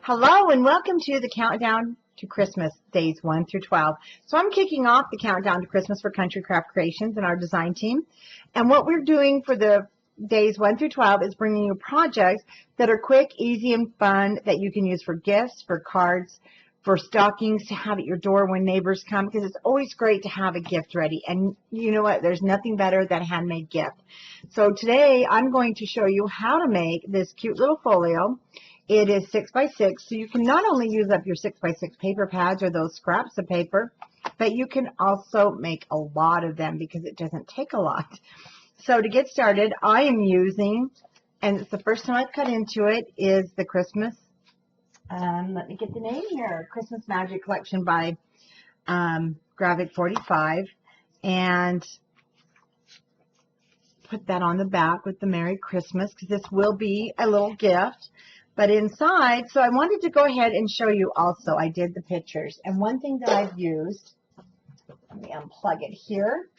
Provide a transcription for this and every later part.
Hello and welcome to the countdown to Christmas, days 1 through 12. So I'm kicking off the countdown to Christmas for Country Craft Creations and our design team. And what we're doing for the days 1 through 12 is bringing you projects that are quick, easy, and fun that you can use for gifts, for cards, for stockings, to have at your door when neighbors come, because it's always great to have a gift ready. And you know what? There's nothing better than a handmade gift. So today I'm going to show you how to make this cute little folio. It is 6 by 6, so you can not only use up your 6 by 6 paper pads or those scraps of paper, but you can also make a lot of them because it doesn't take a lot. So to get started, I am using, and it's the first time I've cut into it, is the Christmas, let me get the name here, Christmas Magic Collection by Graphic 45, and put that on the back with the Merry Christmas, because this will be a little gift. But inside, so I wanted to go ahead and show you also, I did the pictures. And one thing that I've used, let me unplug it here.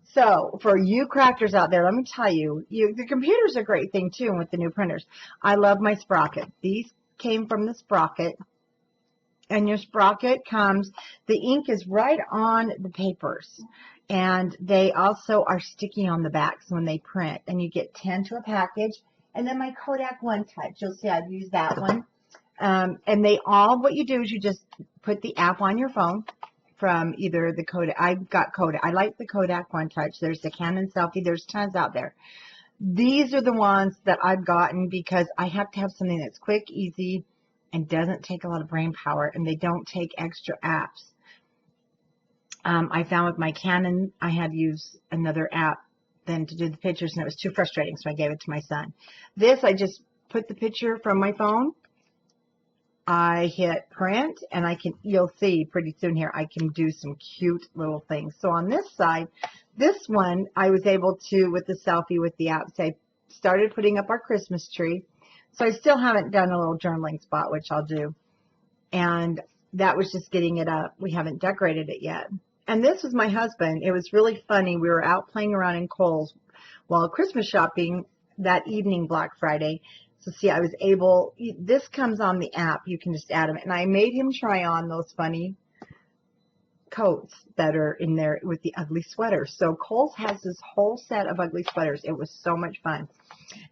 So for you crafters out there, let me tell you, the computer's a great thing too with the new printers. I love my sprocket. These came from the sprocket. And your sprocket comes, the ink is right on the papers. And they also are sticky on the backs when they print. And you get 10 to a package. And then my Kodak One Touch, you'll see I've used that one. And they all, what you do is you just put the app on your phone from either the Kodak, I've got Kodak, I like the Kodak One Touch. There's the Canon Selfie, there's tons out there. These are the ones that I've gotten because I have to have something that's quick, easy, and doesn't take a lot of brain power, and they don't take extra apps. I found with my Canon, I had to use another app than to do the pictures, and it was too frustrating, so I gave it to my son. This, I just put the picture from my phone, I hit print, and you'll see pretty soon here, I can do some cute little things. So on this side, this one, I was able to, with the selfie with the app, say, started putting up our Christmas tree. So I still haven't done a little journaling spot, which I'll do. And that was just getting it up. We haven't decorated it yet. And this was my husband. It was really funny. We were out playing around in Kohl's while Christmas shopping that evening, Black Friday. So see, I was able, this comes on the app. You can just add them. And I made him try on those funny coats that are in there with the ugly sweaters. So Kohl's has this whole set of ugly sweaters. It was so much fun.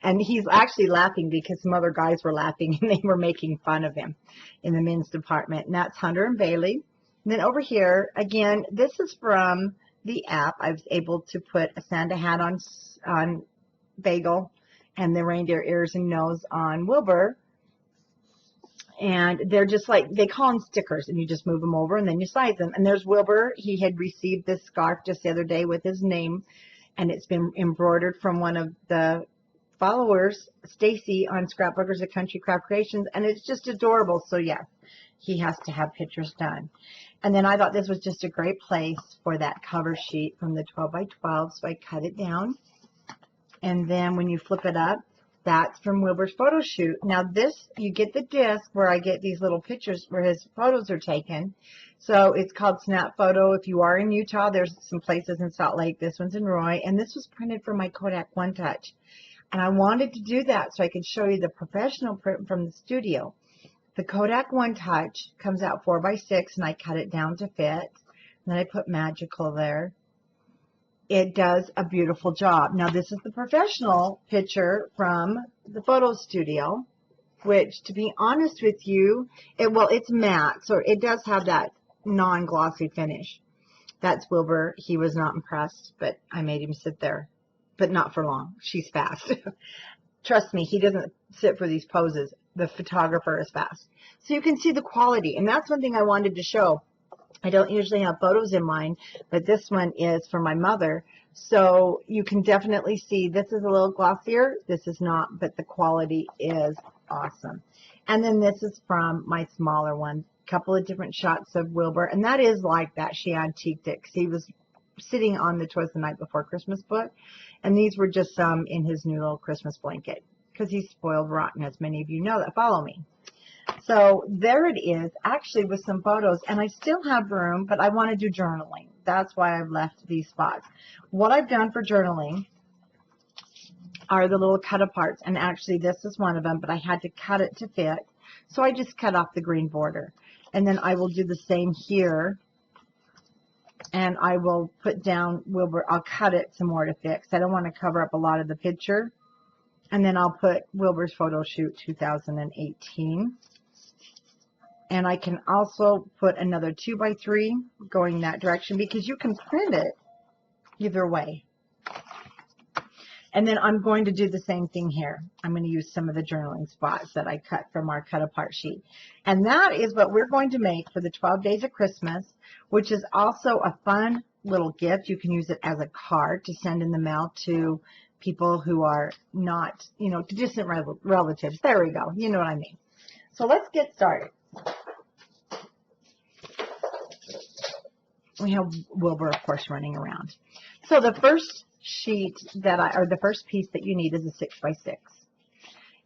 And he's actually laughing because some other guys were laughing and they were making fun of him in the men's department. And that's Hunter and Bailey. And then over here, again, this is from the app. I was able to put a Santa hat on Bagel and the reindeer ears and nose on Wilbur. And they're just like, they call them stickers, and you just move them over and then you size them. And there's Wilbur. He had received this scarf just the other day with his name, and it's been embroidered from one of the followers, Stacy, on Scrapbookers at Country Craft Creations, and it's just adorable. So yes, he has to have pictures done. And then I thought this was just a great place for that cover sheet from the 12 by 12, so I cut it down. And then when you flip it up, that's from Wilbur's photo shoot. Now this, you get the disc where I get these little pictures where his photos are taken. So it's called Snap Photo. If you are in Utah, there's some places in Salt Lake. This one's in Roy. And this was printed for my Kodak One Touch. And I wanted to do that so I could show you the professional print from the studio. The Kodak One Touch comes out 4 by 6, and I cut it down to fit. And then I put Magical there. It does a beautiful job. Now this is the professional picture from the photo studio, which, to be honest with you, it's matte, so it does have that non-glossy finish. That's Wilbur. He was not impressed, but I made him sit there, but not for long. She's fast. Trust me, he doesn't sit for these poses. The photographer is fast. So you can see the quality, and that's one thing I wanted to show. I don't usually have photos in mine, but this one is for my mother. So you can definitely see this is a little glossier. This is not, but the quality is awesome. And then this is from my smaller one. A couple of different shots of Wilbur. And that is like that. She antiqued it because he was sitting on the 'Twas the Night Before Christmas book. And these were just some in his new little Christmas blanket because he's spoiled rotten, as many of you know that follow me. So there it is, actually with some photos, and I still have room, but I want to do journaling. That's why I've left these spots. What I've done for journaling are the little cut aparts, and actually this is one of them, but I had to cut it to fit. So I just cut off the green border. And then I will do the same here. And I will put down Wilbur. I'll cut it some more to fix. I don't want to cover up a lot of the picture. And then I'll put Wilbur's Photo Shoot 2018. And I can also put another 2x3 going that direction because you can print it either way. And then I'm going to do the same thing here. I'm going to use some of the journaling spots that I cut from our cut apart sheet. And that is what we're going to make for the 12 days of Christmas, which is also a fun little gift. You can use it as a card to send in the mail to people who are not, you know, distant relatives. There we go. You know what I mean. So let's get started. We have Wilbur, of course, running around. So the first sheet or the first piece that you need is a 6x6.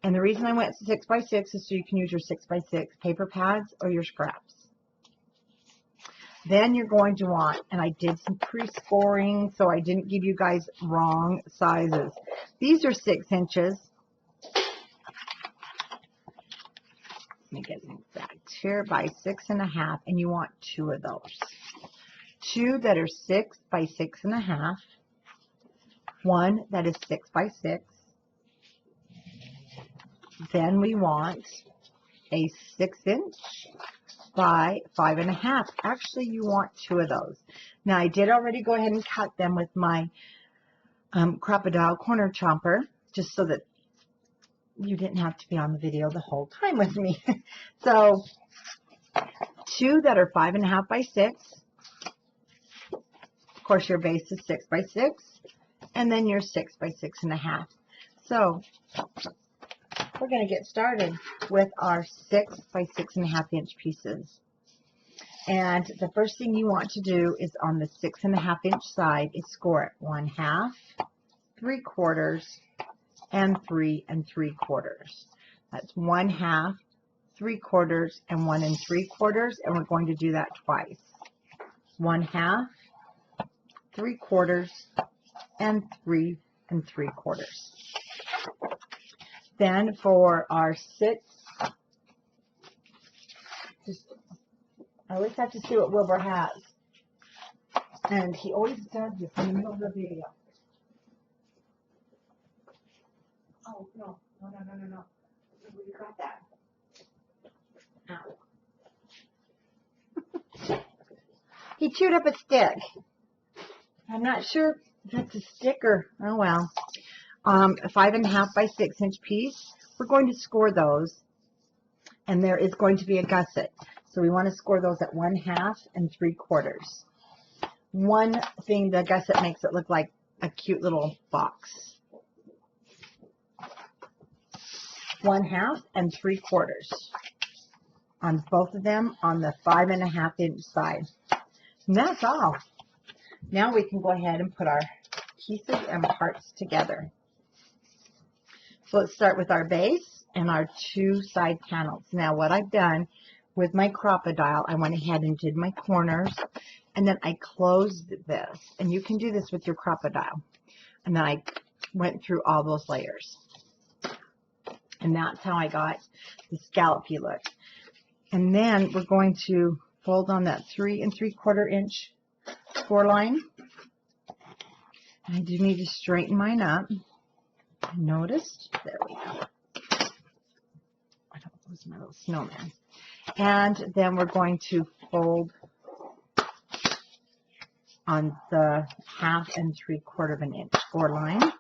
And the reason I went 6x6 is so you can use your 6x6 paper pads or your scraps. Then you're going to want, and I did some pre-scoring, so I didn't give you guys wrong sizes. These are 6 inches. Let me get an exact here, by 6.5, and you want 2 of those. 2 that are 6 by 6.5. 1 that is 6 by 6. Then we want a 6-inch by 5.5. Actually, you want 2 of those. Now, I did already go ahead and cut them with my Crocodile corner chomper, just so that you didn't have to be on the video the whole time with me. So, 2 that are 5.5 by 6. Of course, your base is 6 by 6. And then your 6 by 6.5. So, we're going to get started with our 6 by 6.5 inch pieces. And the first thing you want to do is on the 6.5 inch side is score it 1/2, 3/4, and 3 3/4. That's 1/2, 3/4, and 1 3/4, and we're going to do that twice. 1/2, 3/4, and 3 3/4. Then for our 6, I always have to see what Wilbur has. And he always does this in the middle of the video. Oh, no. We got that. Ow. He chewed up a stick. I'm not sure if that's a stick or, oh well. A 5.5 by 6 inch piece. We're going to score those. And there is going to be a gusset. So we want to score those at 1/2 and 3/4. One thing, the gusset makes it look like a cute little box. 1/2 and 3/4 on both of them on the 5.5 inch side. And that's all. Now we can go ahead and put our pieces and parts together. So let's start with our base and our 2 side panels. Now what I've done with my Crocodile, I went ahead and did my corners, and then I closed this. And you can do this with your Crocodile. And then I went through all those layers. And that's how I got the scallopy look. And then we're going to fold on that 3 3/4 inch score line. I do need to straighten mine up. Noticed? There we go. I don't lose my little snowman. And then we're going to fold on the 1/2 and 3/4 inch score line.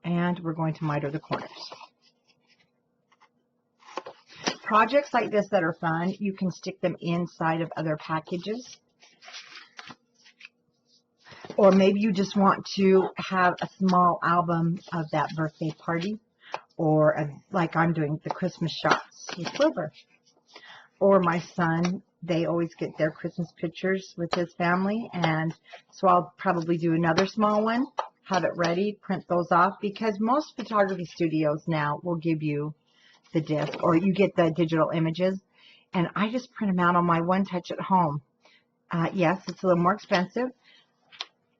And we're going to miter the corners. Projects like this that are fun, you can stick them inside of other packages. Or maybe you just want to have a small album of that birthday party. Or like I'm doing, the Christmas shots with Wilbur. Or my son, they always get their Christmas pictures with his family. And so I'll probably do another small one. Have it ready, print those off, because most photography studios now will give you the disc, or you get the digital images, and I just print them out on my One Touch at home. Yes, it's a little more expensive,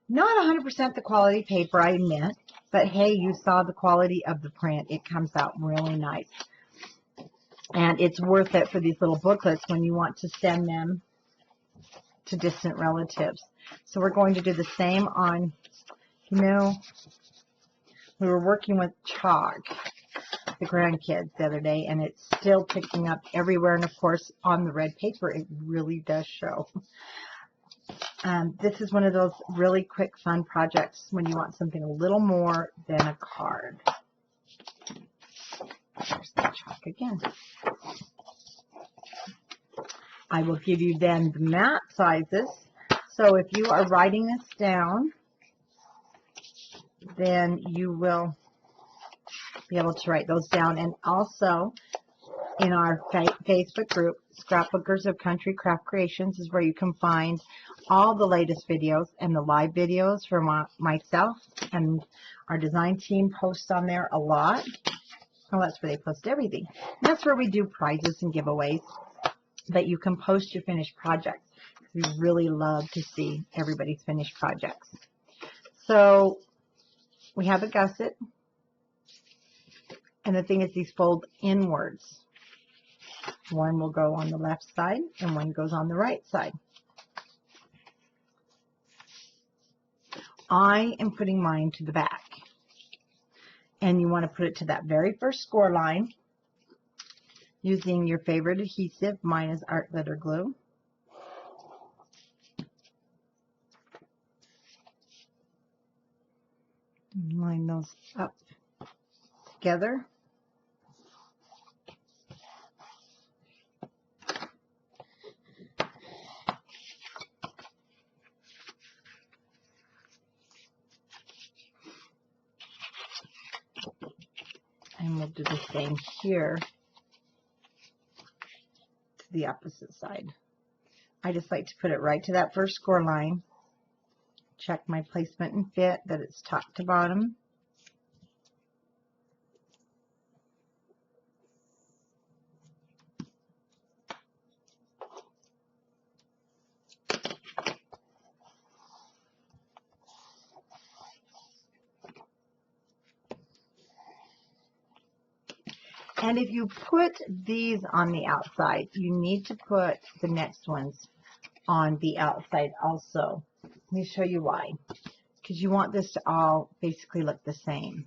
Not 100% the quality paper, I admit, but hey, you saw the quality of the print. It comes out really nice. And it's worth it for these little booklets when you want to send them to distant relatives. So we're going to do the same on, you know, we were working with chalk, the grandkids, the other day, and it's still picking up everywhere. And of course, on the red paper, it really does show. This is one of those really quick, fun projects when you want something a little more than a card. There's the chalk again. I will give you then the mat sizes. So if you are writing this down, then you will be able to write those down. And also in our Facebook group, Scrapbookers of Country Craft Creations, is where you can find all the latest videos and the live videos from myself, and our design team posts on there a lot. Well, that's where they post everything. And that's where we do prizes and giveaways, but you can post your finished projects. We really love to see everybody's finished projects. So we have a gusset, and the thing is these fold inwards. One will go on the left side and one goes on the right side. I am putting mine to the back, and you want to put it to that very first score line using your favorite adhesive. Mine is art glitter glue. Line those up together. And we'll do the same here to the opposite side. I just like to put it right to that first score line. Check my placement and fit, that it's top to bottom. And if you put these on the outside, you need to put the next ones on the outside also. Let me show you why. Because you want this to all basically look the same.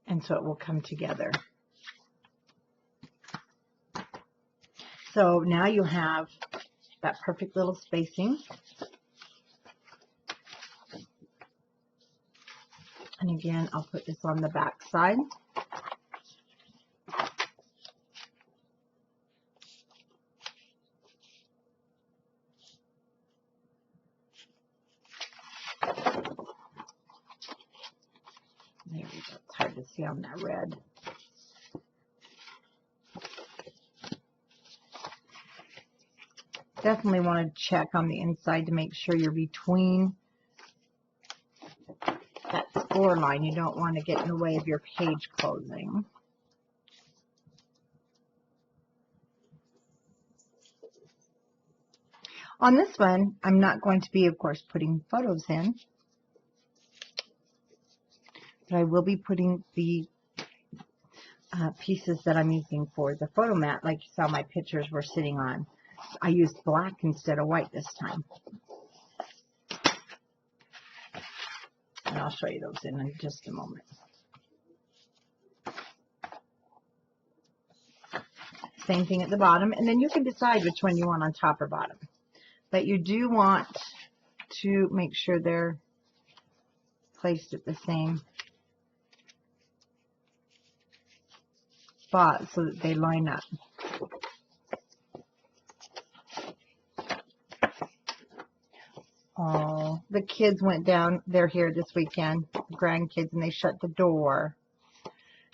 And so it will come together. So now you have that perfect little spacing. And again, I'll put this on the back side. There we go. It's hard to see on that red. Definitely want to check on the inside to make sure you're between that score line. You don't want to get in the way of your page closing. On this one, I'm not going to be, of course, putting photos in, but I will be putting the pieces that I'm using for the photo mat, like you saw my pictures were sitting on. I used black instead of white this time. And I'll show you those in just a moment. Same thing at the bottom, and then you can decide which one you want on top or bottom. But you do want to make sure they're placed at the same spot so that they line up. Oh, the kids went down. They're here this weekend, the grandkids, and they shut the door.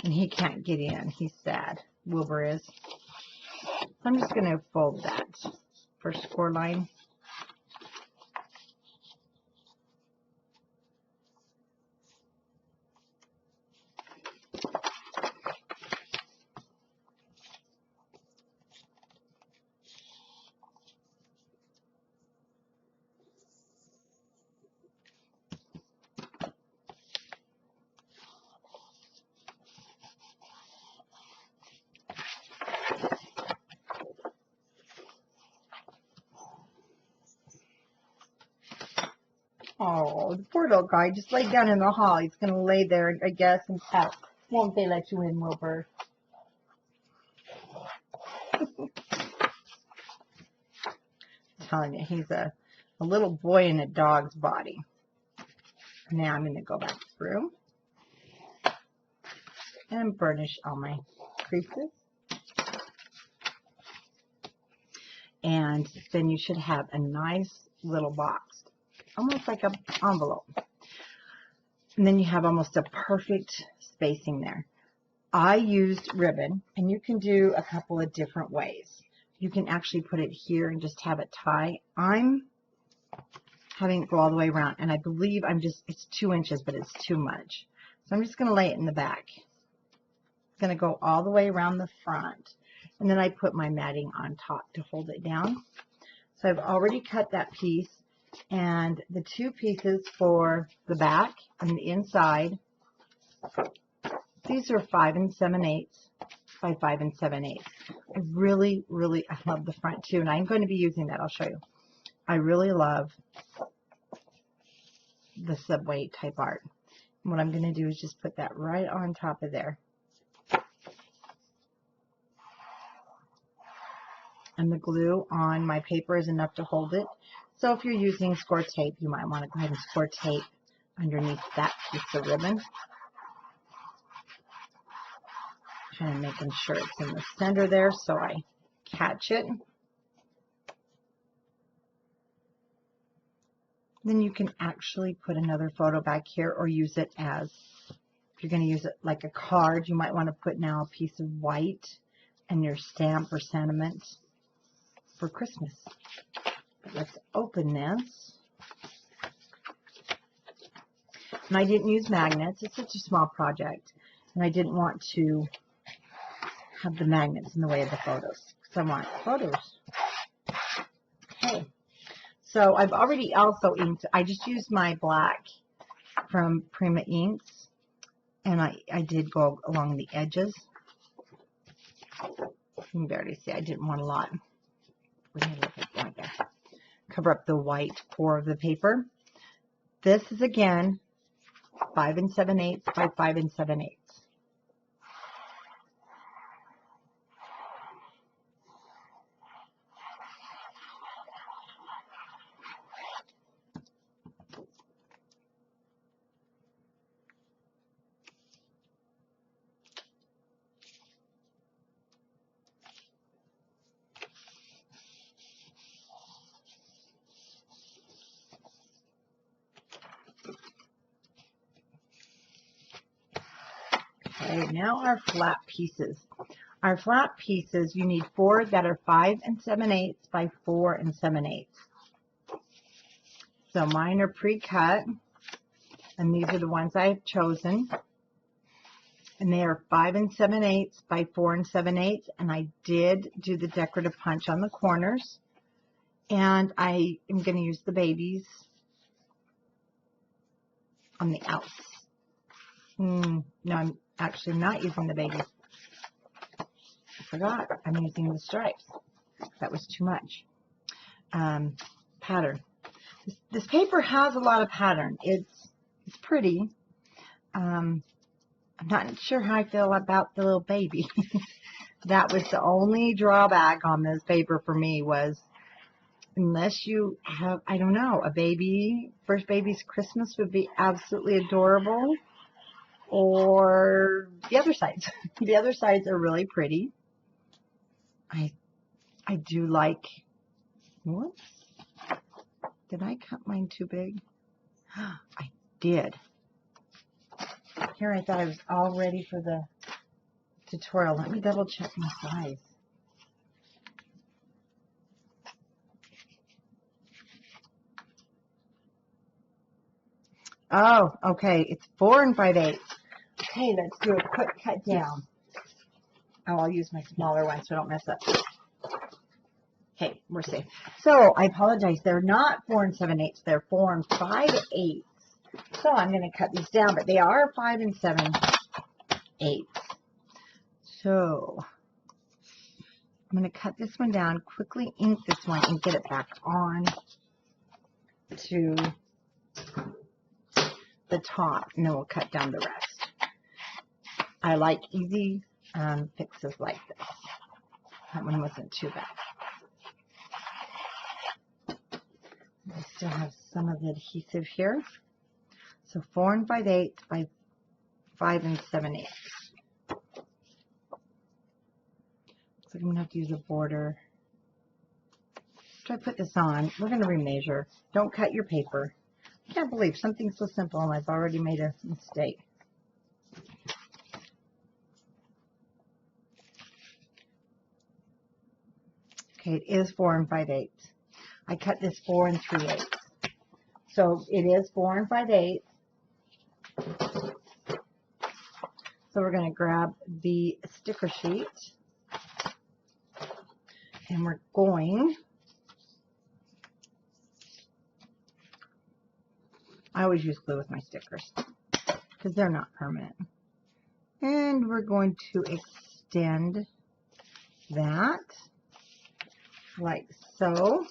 And he can't get in. He's sad. Wilbur is. So I'm just going to fold that first score line. Oh, the poor little guy just laid down in the hall. He's going to lay there, I guess, and pout. Won't they let you in, Wilbur? I'm telling you, he's a little boy in a dog's body. Now I'm going to go back through and burnish all my creases. And then you should have a nice little box, almost like an envelope. And then you have almost a perfect spacing there. I used ribbon, and you can do a couple of different ways. You can actually put it here and just have it tie. I'm having it go all the way around, and I believe it's 2 inches, but it's too much. So I'm just going to lay it in the back. It's going to go all the way around the front, and then I put my matting on top to hold it down. So I've already cut that piece, and the 2 pieces for the back and the inside, these are 5 7/8 by 5 7/8. I really I love the front too, and I'm going to be using that. I'll show you. I really love the subway type art. And what I'm going to do is just put that right on top of there. And the glue on my paper is enough to hold it. So if you're using score tape, you might want to go ahead and score tape underneath that piece of ribbon. Kind of making sure it's in the center there so I catch it. Then you can actually put another photo back here, or use it as, if you're going to use it like a card, you might want to put now a piece of white and your stamp or sentiment for Christmas. But let's open this. And I didn't use magnets. It's such a small project, and I didn't want to have the magnets in the way of the photos, because I want photos. Okay. So I've already also inked. I just used my black from Prima Inks, and I did go along the edges. You can barely see. I didn't want a lot. Right there. Cover up the white core of the paper. This is again 5 7/8 by 5 7/8. Okay, now our flat pieces. Our flat pieces, you need 4 that are 5 7/8 by 4 7/8. So mine are pre-cut, and these are the ones I've chosen. And they are 5 7/8 by 4 7/8, and I did do the decorative punch on the corners. And I am going to use the babies on the outs. No, I'm actually not using the babies. I forgot. I'm using the stripes. That was too much. Pattern. This paper has a lot of pattern. It's pretty. I'm not sure how I feel about the little baby. That was the only drawback on this paper for me, was unless you have, I don't know, a baby, first baby's Christmas would be absolutely adorable, or the other sides. The other sides are really pretty. I do like, whoops, did I cut mine too big? I did. Here I thought I was all ready for the tutorial. Let me double check my size. Oh, okay. It's 4 5/8. Okay, let's do a quick cut down. Oh, I'll use my smaller one so I don't mess up. Okay, we're safe. So I apologize. They're not 4 7/8. They're 4 5/8. So I'm going to cut these down, but they are 5 7/8. So I'm going to cut this one down, quickly ink this one, and get it back on to the top, and then we'll cut down the rest. I like easy fixes like this. That one wasn't too bad. I still have some of the adhesive here. So 4 5/8 by 5 7/8. Looks like I'm going to have to use a border. After I put this on, we're going to remeasure. Don't cut your paper. I can't believe something so simple and I've already made a mistake. Okay, it is 4 5/8. I cut this 4 3/8. So it is 4 5/8. So we're going to grab the sticker sheet and we're going, I always use glue with my stickers because they're not permanent. And we're going to extend that like so.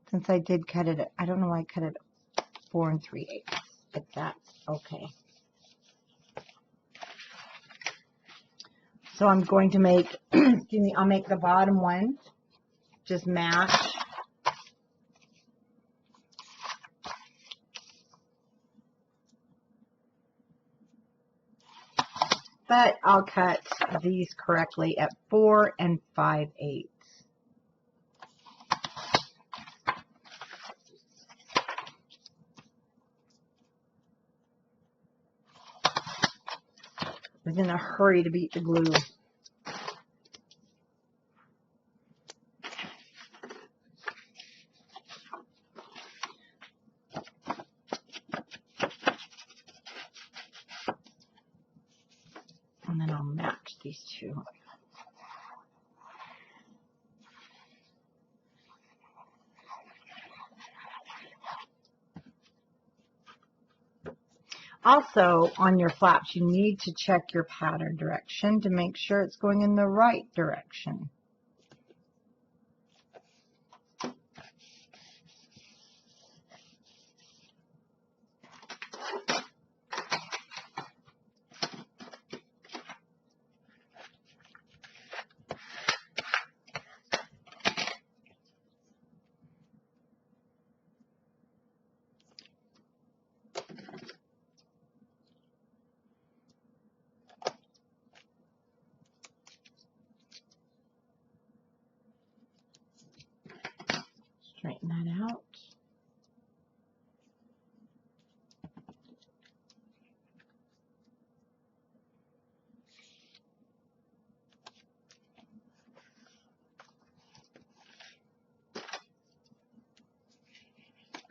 Since I did cut it, I don't know why I cut it 4 3/8, but that's okay. So I'm going to make, excuse me, I'll make the bottom one just match. But I'll cut these correctly at 4 5/8. I was in a hurry to beat the glue. And then I'll match these two. Also, on your flaps, you need to check your pattern direction to make sure it's going in the right direction. Straighten that out.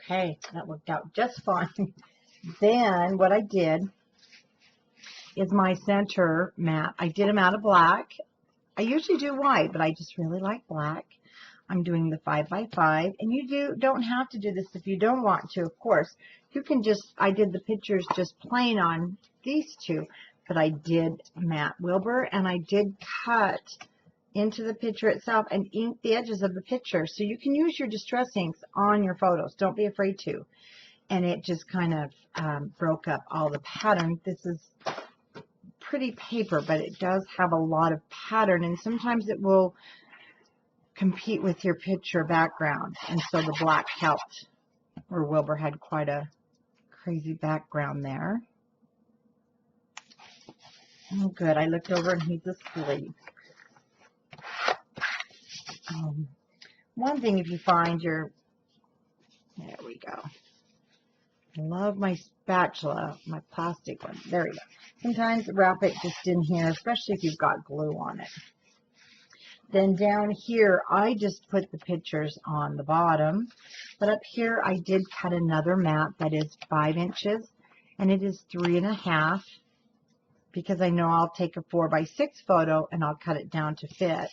Okay, that worked out just fine. Then what I did is my center mat. I did them out of black. I usually do white, but I just really like black. I'm doing the 5 by 5, and you don't have to do this if you don't want to, of course. You can just, I did the pictures just plain on these two, but I did matte Wilbur, and I did cut into the picture itself and ink the edges of the picture. So you can use your distress inks on your photos. Don't be afraid to. And it just kind of broke up all the pattern. This is pretty paper, but it does have a lot of pattern, and sometimes it will compete with your picture background, and so the black helped, where Wilbur had quite a crazy background there. Oh good, I looked over and he's asleep. One thing, if you find your, there we go. I love my spatula, my plastic one. There we go. Sometimes wrap it just in here, especially if you've got glue on it. Then down here, I just put the pictures on the bottom. But up here, I did cut another mat that is 5 inches. And it is 3.5. Because I know I'll take a 4 by 6 photo and I'll cut it down to fit.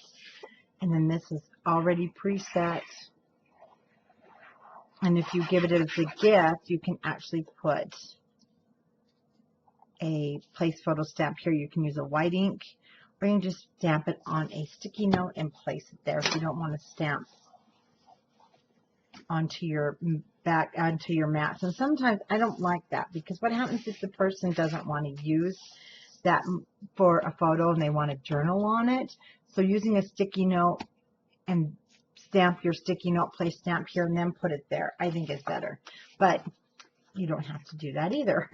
And then this is already preset. And if you give it as a gift, you can actually put a place photo stamp here. You can use a white ink, or you can just stamp it on a sticky note and place it there if you don't want to stamp onto your back, onto your mats. And sometimes I don't like that, because what happens if the person doesn't want to use that for a photo and they want to journal on it? So using a sticky note and stamp your sticky note, place stamp here and then put it there, I think is better. But you don't have to do that either.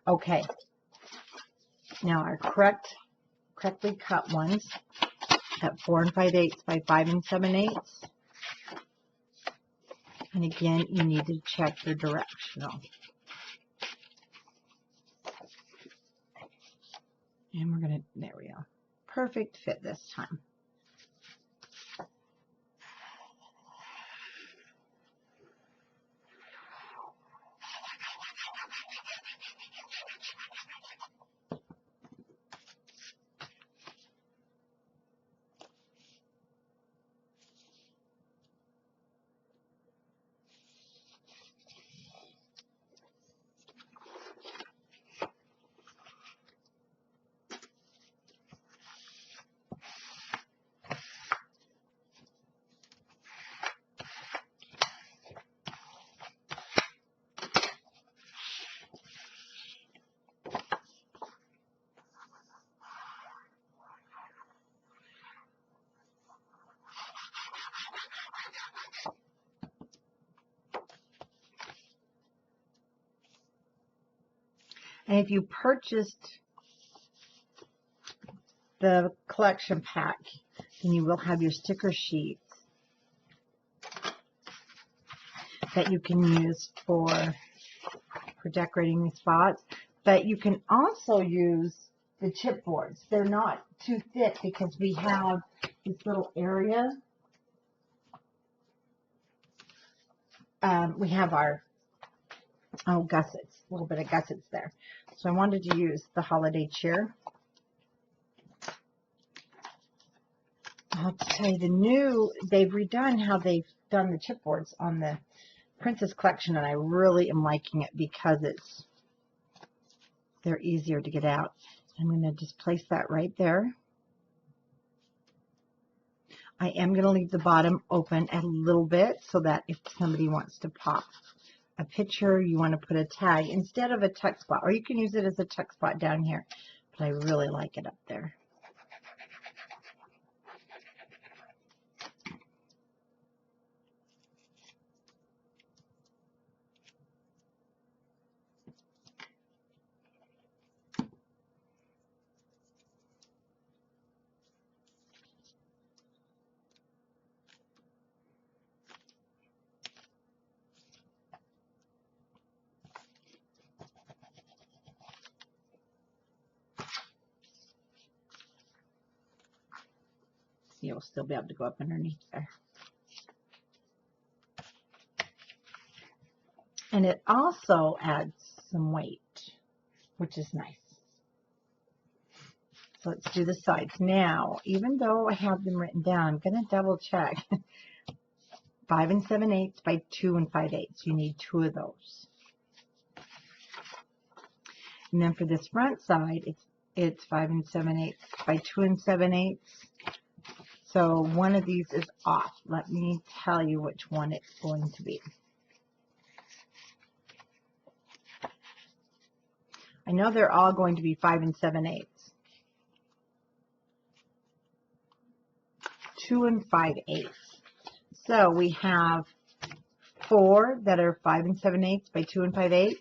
Okay. Now our correctly cut ones at 4 5/8 by 5 7/8. And again, you need to check your directional. And we're going to, there we go. Perfect fit this time. And if you purchased the collection pack, then you will have your sticker sheets that you can use for decorating these spots. But you can also use the chipboards. They're not too thick because we have this little area. We have our gussets, a little bit of gussets there. So I wanted to use the holiday cheer. I'll have to tell you, they've redone how they've done the chipboards on the Princess collection, and I really am liking it because they're easier to get out. I'm going to just place that right there. I am going to leave the bottom open a little bit so that if somebody wants to pop a picture, you want to put a tag instead of a tuck spot, or you can use it as a tuck spot down here, but I really like it up there. You'll still be able to go up underneath there. And it also adds some weight, which is nice. So let's do the sides. Now, even though I have them written down, I'm going to double check. 5 7/8 by 2 5/8. You need 2 of those. And then for this front side, it's 5 7/8 by 2 7/8. So one of these is off. Let me tell you which one it's going to be. I know they're all going to be 5 7/8. 2 5/8. So we have 4 that are 5 7/8 by 2 5/8.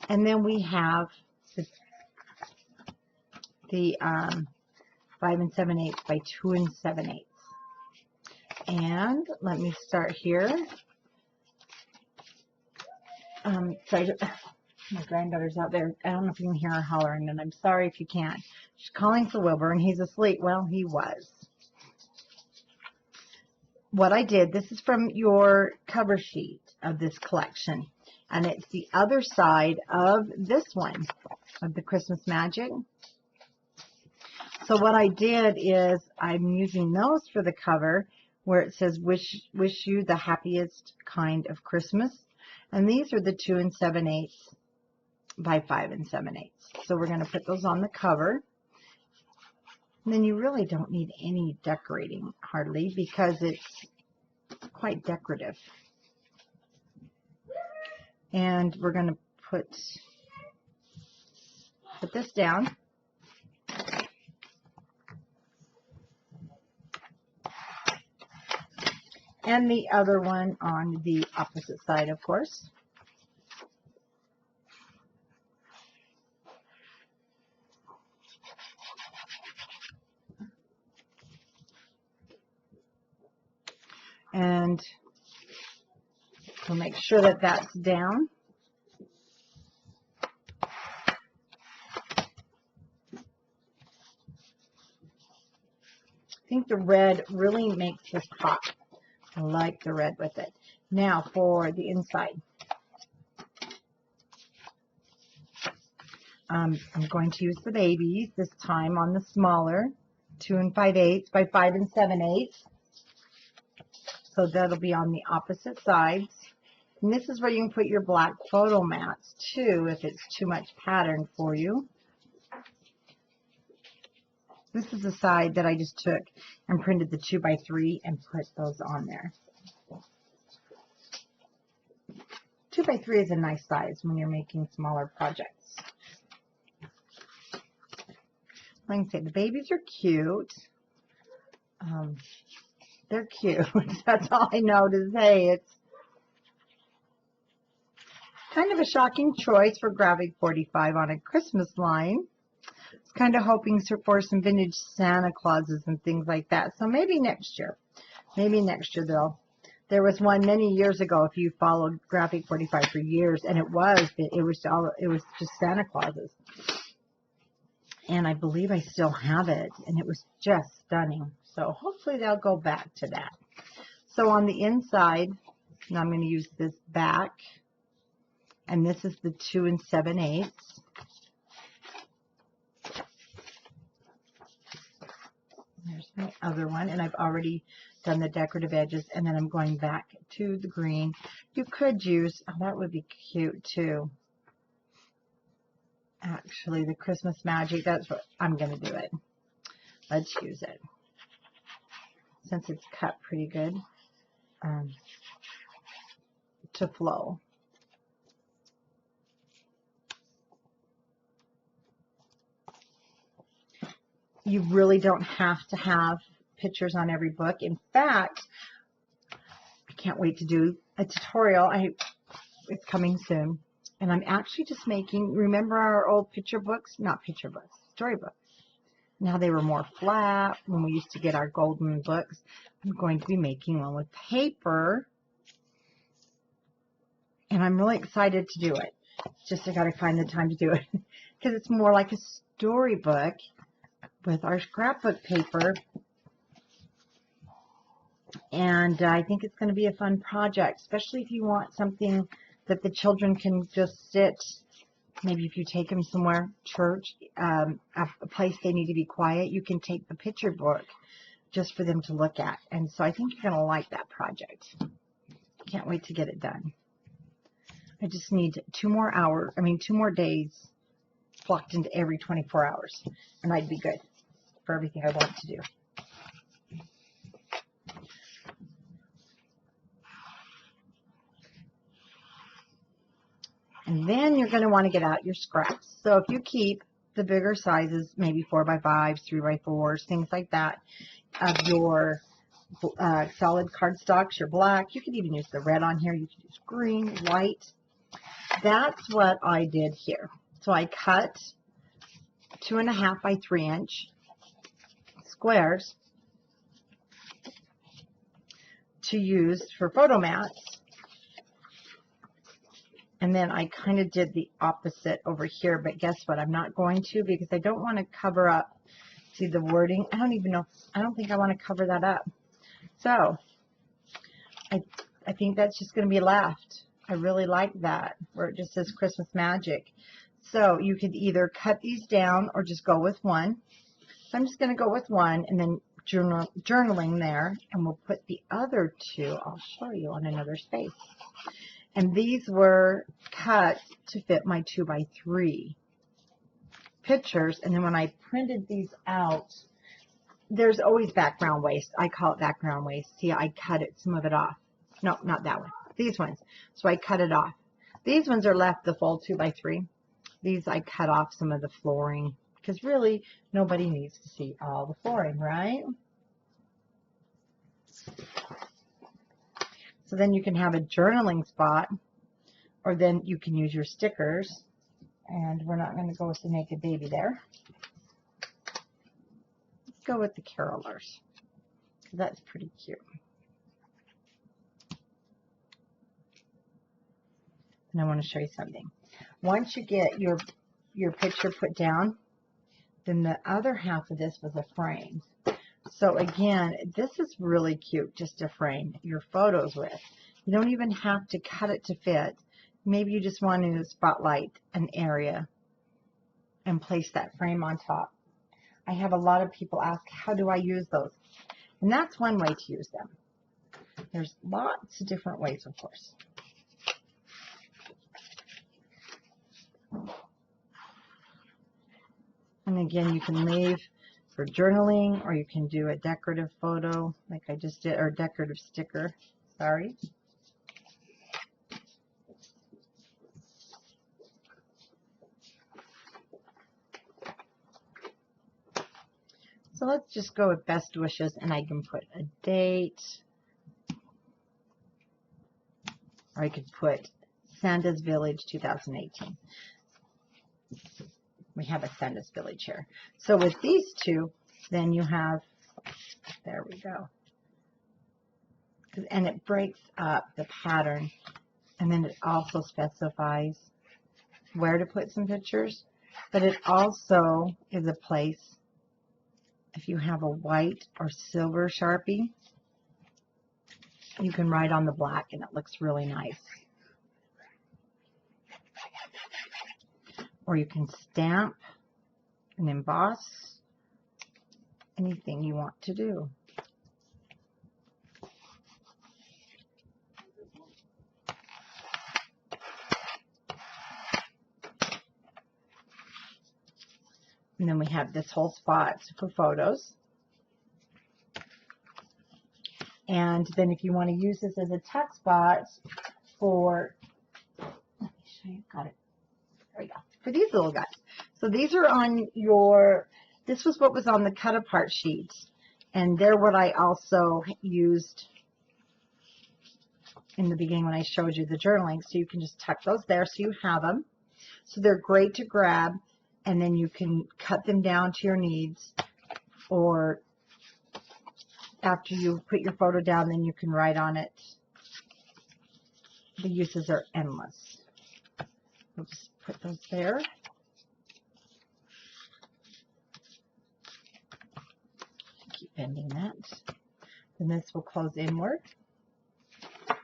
And then we have the 5 7/8 by 2 7/8. And let me start here. Sorry, my granddaughter's out there. I don't know if you can hear her hollering, and I'm sorry if you can't. She's calling for Wilbur, and he's asleep. Well, he was. What I did, this is from your cover sheet of this collection, and it's the other side of this one, of the Christmas Magic. So what I did is I'm using those for the cover where it says wish you the happiest kind of Christmas. And these are the 2 7/8 by 5 7/8. So we're going to put those on the cover. And then you really don't need any decorating hardly because it's quite decorative. And we're going to put this down. And the other one on the opposite side, of course. And we'll make sure that that's down. I think the red really makes this pop. I like the red with it. Now for the inside. I'm going to use the babies this time on the smaller 2 5/8 by 5 7/8. So that'll be on the opposite sides. And this is where you can put your black photo mats too if it's too much pattern for you. This is the side that I just took and printed the 2 by 3 and put those on there. 2 by 3 is a nice size when you're making smaller projects. Like I say, the babies are cute. They're cute. That's all I know to say. It's kind of a shocking choice for Graphic 45 on a Christmas line. It's kind of hoping for some vintage Santa Clauses and things like that. So maybe next year. Maybe next year, though. There was one many years ago, if you followed Graphic 45 for years, and it was just Santa Clauses. And I believe I still have it, and it was just stunning. So hopefully they'll go back to that. So on the inside, now I'm going to use this back, and this is the 2 7/8. There's my other one, and I've already done the decorative edges, and then I'm going back to the green. You could use, oh, that would be cute too. Actually, the Christmas Magic, that's what I'm going to do it. Let's use it. Since it's cut pretty good to flow. You really don't have to have pictures on every book. In fact, I can't wait to do a tutorial. It's coming soon. And I'm actually just making, remember our old picture books? Not picture books, storybooks. Now they were more flat when we used to get our golden books. I'm going to be making one with paper. And I'm really excited to do it. Just I got to find the time to do it. Because it's more like a storybook with our scrapbook paper. And I think it's going to be a fun project, especially if you want something that the children can just sit. Maybe if you take them somewhere, church, a place they need to be quiet, you can take the picture book just for them to look at. And so I think you're going to like that project. Can't wait to get it done. I just need 2 more days blocked into every 24 hours. And I'd be good for everything I want to do. And then you're going to want to get out your scraps. So if you keep the bigger sizes, maybe 4 by 5s, 3 by 4s, things like that, of your solid cardstocks, your black, you could even use the red on here. You could use green, white. That's what I did here. So I cut 2.5 by 3 inch squares to use for photo mats. And then I kind of did the opposite over here, but guess what? I'm not going to because I don't want to cover up, see the wording? I don't think I want to cover that up. So I think that's just going to be left. I really like that, where it just says Christmas Magic. So you could either cut these down or just go with one. So I'm just going to go with one and then journaling there, and we'll put the other 2, I'll show you on another space. And these were cut to fit my 2 by 3 pictures. And then when I printed these out, there's always background waste. I call it background waste. See, I cut some of it off. No, not that one. These ones. So I cut it off. These ones are left the full 2x3. These I cut off some of the flooring because really nobody needs to see all the flooring, right? So then you can have a journaling spot, or then you can use your stickers. And we're not going to go with the naked baby there. Let's go with the carolers. That's pretty cute. And I want to show you something. Once you get your picture put down, then the other half of this was a frame. So again, this is really cute just to frame your photos with. You don't even have to cut it to fit. Maybe you just want to spotlight an area and place that frame on top. I have a lot of people ask, how do I use those? And that's one way to use them. There's lots of different ways, of course. And again, you can leave for journaling, or you can do a decorative photo like I just did, or decorative sticker, sorry. So let's just go with best wishes, and I can put a date, or I could put Santa's Village 2018. We have a Santa's Village here. So with these two, then you have, there we go. And it breaks up the pattern, and then it also specifies where to put some pictures, but it also is a place, if you have a white or silver Sharpie, you can write on the black and it looks really nice. Or you can stamp and emboss, anything you want to do. And then we have this whole spot for photos. And then if you want to use this as a tuck spot for, let me show you, got it. There we go. For these little guys. So these are on your, this was what was on the cut apart sheets. And they're what I also used in the beginning when I showed you the journaling. So you can just tuck those there so you have them. So they're great to grab. And then you can cut them down to your needs, or after you put your photo down, then you can write on it. The uses are endless. We'll just put those there. Keep bending that. And this will close inward.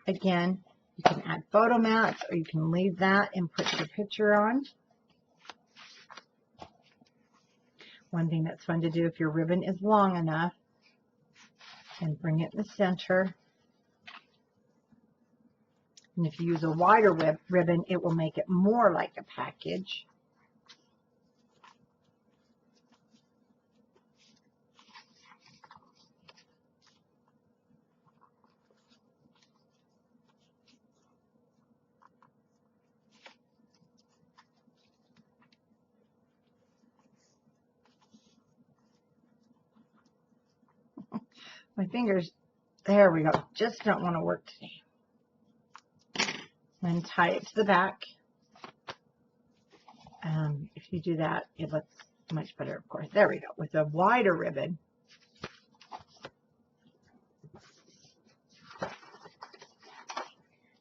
Again, you can add photo mats, or you can leave that and put your picture on. One thing that's fun to do, if your ribbon is long enough, and bring it in the center. And if you use a wider ribbon, it will make it more like a package. My fingers, there we go, just don't want to work today. And tie it to the back. If you do that, it looks much better, of course. There we go, with a wider ribbon.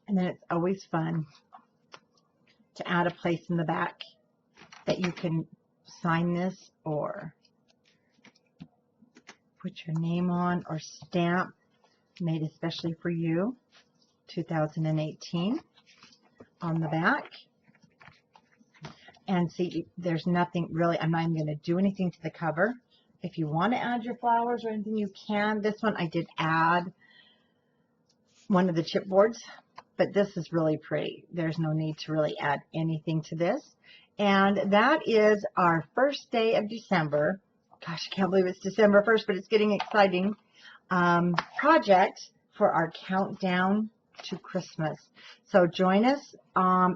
And then it's always fun to add a place in the back that you can sign this, or put your name on, or stamp, made especially for you, 2018, on the back. And see, there's nothing really, I'm not even going to do anything to the cover. If you want to add your flowers or anything, you can. This one I did add one of the chipboards, but this is really pretty. There's no need to really add anything to this. And that is our first day of December. Gosh, I can't believe it's December 1st, but it's getting exciting. Project for our countdown to Christmas. So join us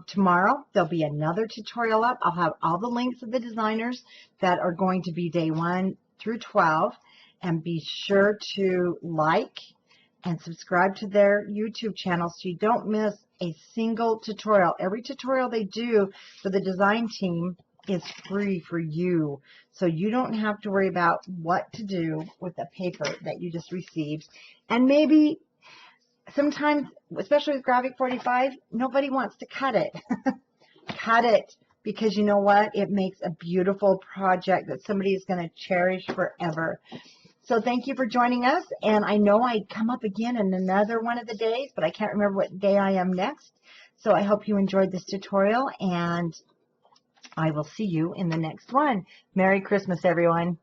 tomorrow. There'll be another tutorial up. I'll have all the links of the designers that are going to be day 1 through 12. And be sure to like and subscribe to their YouTube channel so you don't miss a single tutorial. Every tutorial they do for the design team is free for you. So you don't have to worry about what to do with the paper that you just received. And maybe sometimes, especially with Graphic 45, nobody wants to cut it. Cut it, because you know what? It makes a beautiful project that somebody is going to cherish forever. So thank you for joining us, and I know I'd come up again in another one of the days, but I can't remember what day I am next. So I hope you enjoyed this tutorial, and I will see you in the next one. Merry Christmas, everyone.